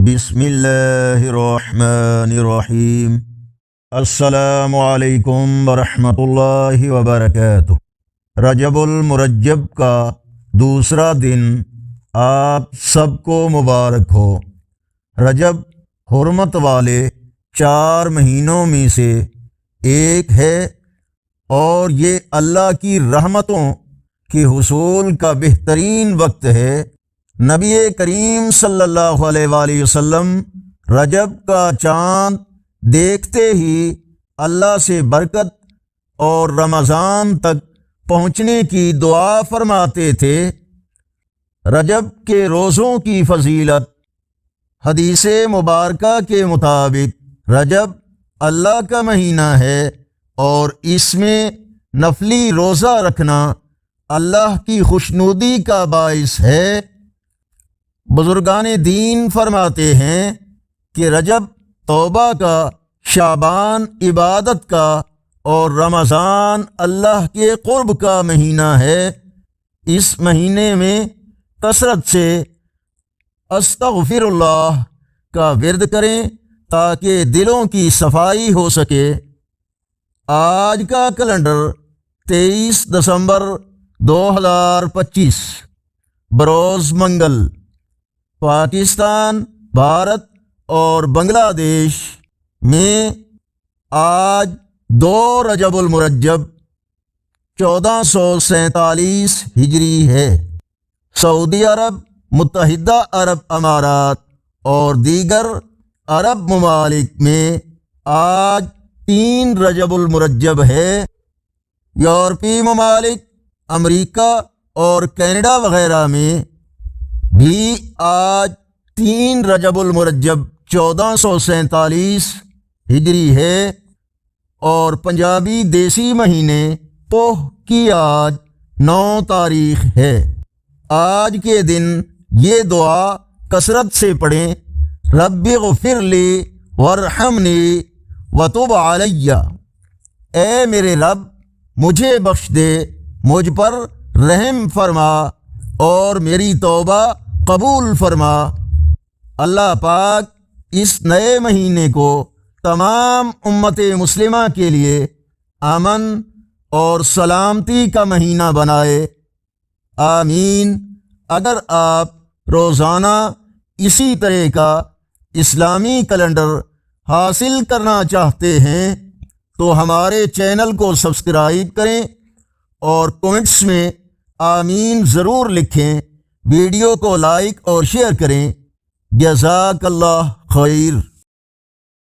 بسم اللہ الرحمن الرحیم۔ السلام علیکم ورحمۃ اللہ وبرکاتہ۔ رجب المرجب کا دوسرا دن آپ سب کو مبارک ہو۔ رجب حرمت والے 4 مہینوں میں سے ایک ہے اور یہ اللہ کی رحمتوں کے حصول کا بہترین وقت ہے۔ نبی کریم صلی اللہ علیہ وآلہ وسلم رجب کا چاند دیکھتے ہی اللہ سے برکت اور رمضان تک پہنچنے کی دعا فرماتے تھے۔ رجب کے روزوں کی فضیلت۔ حدیث مبارکہ کے مطابق رجب اللہ کا مہینہ ہے اور اس میں نفلی روزہ رکھنا اللہ کی خوشنودی کا باعث ہے۔ بزرگان دین فرماتے ہیں کہ رجب توبہ کا، شعبان عبادت کا اور رمضان اللہ کے قرب کا مہینہ ہے۔ اس مہینے میں کثرت سے استغفر اللہ کا ورد کریں تاکہ دلوں کی صفائی ہو سکے۔ آج کا کیلنڈر 23 دسمبر 2025 بروز منگل۔ پاکستان، بھارت اور بنگلہ دیش میں آج 2 رجب المرجب 1447 ہجری ہے۔ سعودی عرب، متحدہ عرب امارات اور دیگر عرب ممالک میں آج 3 رجب المرجب ہے۔ یورپی ممالک، امریکہ اور کینیڈا وغیرہ میں بھی آج 3 رجب المرجب 1447 ہجری ہے اور پنجابی دیسی مہینے پوہ کی آج 9 تاریخ ہے۔ آج کے دن یہ دعا کثرت سے پڑھیں: رب اغفر لی وارحمنی وتب علی۔ اے میرے رب، مجھے بخش دے، مجھ پر رحم فرما اور میری توبہ قبول فرما۔ اللہ پاک اس نئے مہینے کو تمام امت مسلمہ کے لیے امن اور سلامتی کا مہینہ بنائے، آمین۔ اگر آپ روزانہ اسی طرح کا اسلامی کیلنڈر حاصل کرنا چاہتے ہیں تو ہمارے چینل کو سبسکرائب کریں اور کومنٹس میں آمین ضرور لکھیں۔ ویڈیو کو لائک اور شیئر کریں۔ جزاک اللہ خیر۔